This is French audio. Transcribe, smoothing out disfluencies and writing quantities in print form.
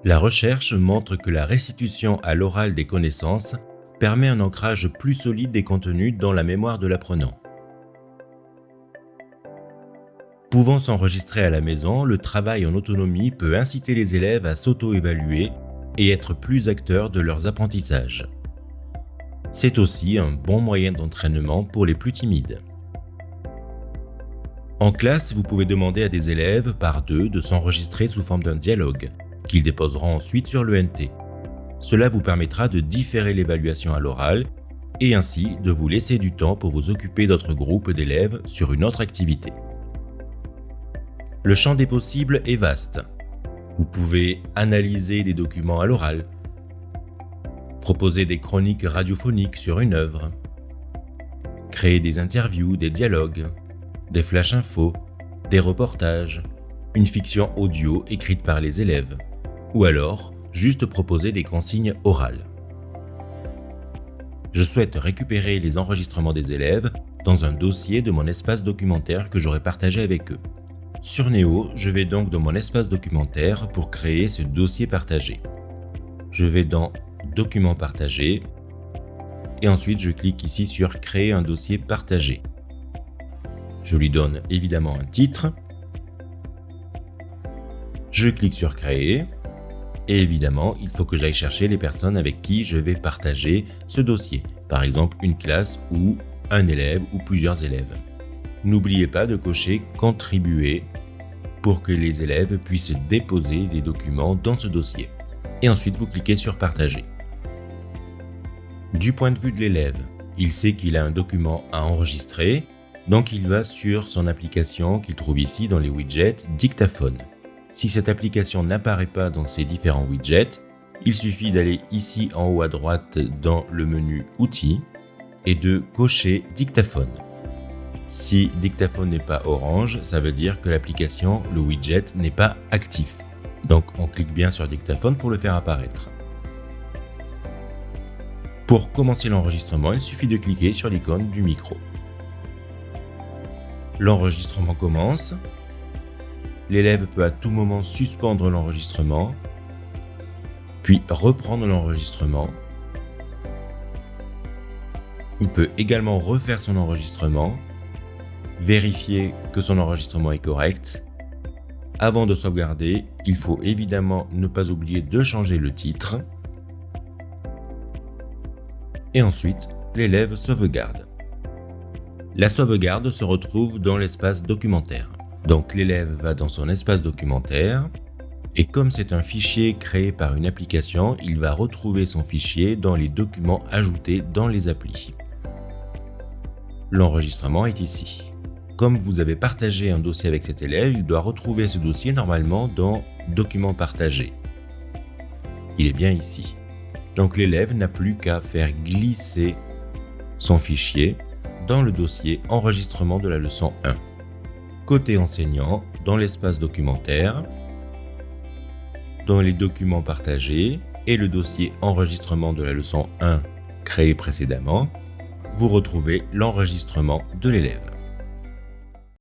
La recherche montre que la restitution à l'oral des connaissances permet un ancrage plus solide des contenus dans la mémoire de l'apprenant. Pouvant s'enregistrer à la maison, le travail en autonomie peut inciter les élèves à s'auto-évaluer et être plus acteurs de leurs apprentissages. C'est aussi un bon moyen d'entraînement pour les plus timides. En classe, vous pouvez demander à des élèves par deux de s'enregistrer sous forme d'un dialogue, qu'ils déposeront ensuite sur l'ENT. Cela vous permettra de différer l'évaluation à l'oral et ainsi de vous laisser du temps pour vous occuper d'autres groupes d'élèves sur une autre activité. Le champ des possibles est vaste. Vous pouvez analyser des documents à l'oral, proposer des chroniques radiophoniques sur une œuvre, créer des interviews, des dialogues, des flash infos, des reportages, une fiction audio écrite par les élèves, ou alors juste proposer des consignes orales. Je souhaite récupérer les enregistrements des élèves dans un dossier de mon espace documentaire que j'aurai partagé avec eux. Sur Néo, je vais donc dans mon espace documentaire pour créer ce dossier partagé. Je vais dans Documents partagés et ensuite je clique ici sur Créer un dossier partagé. Je lui donne évidemment un titre. Je clique sur Créer et évidemment, il faut que j'aille chercher les personnes avec qui je vais partager ce dossier. Par exemple, une classe ou un élève ou plusieurs élèves. N'oubliez pas de cocher « Contribuer » pour que les élèves puissent déposer des documents dans ce dossier. Et ensuite, vous cliquez sur « Partager ». Du point de vue de l'élève, il sait qu'il a un document à enregistrer, donc il va sur son application qu'il trouve ici dans les widgets « Dictaphone ». Si cette application n'apparaît pas dans ces différents widgets, il suffit d'aller ici en haut à droite dans le menu « Outils » et de cocher « Dictaphone ». Si dictaphone n'est pas orange, ça veut dire que l'application, le widget, n'est pas actif. Donc on clique bien sur dictaphone pour le faire apparaître. Pour commencer l'enregistrement, il suffit de cliquer sur l'icône du micro. L'enregistrement commence. L'élève peut à tout moment suspendre l'enregistrement, puis reprendre l'enregistrement. Il peut également refaire son enregistrement, vérifier que son enregistrement est correct. Avant de sauvegarder, il faut évidemment ne pas oublier de changer le titre. Et ensuite, l'élève sauvegarde. La sauvegarde se retrouve dans l'espace documentaire. Donc l'élève va dans son espace documentaire et comme c'est un fichier créé par une application, il va retrouver son fichier dans les documents ajoutés dans les applis. L'enregistrement est ici. Comme vous avez partagé un dossier avec cet élève, il doit retrouver ce dossier normalement dans Documents partagés. Il est bien ici. Donc l'élève n'a plus qu'à faire glisser son fichier dans le dossier Enregistrement de la leçon 1. Côté enseignant, dans l'espace documentaire, dans les documents partagés et le dossier Enregistrement de la leçon 1 créé précédemment, vous retrouvez l'enregistrement de l'élève.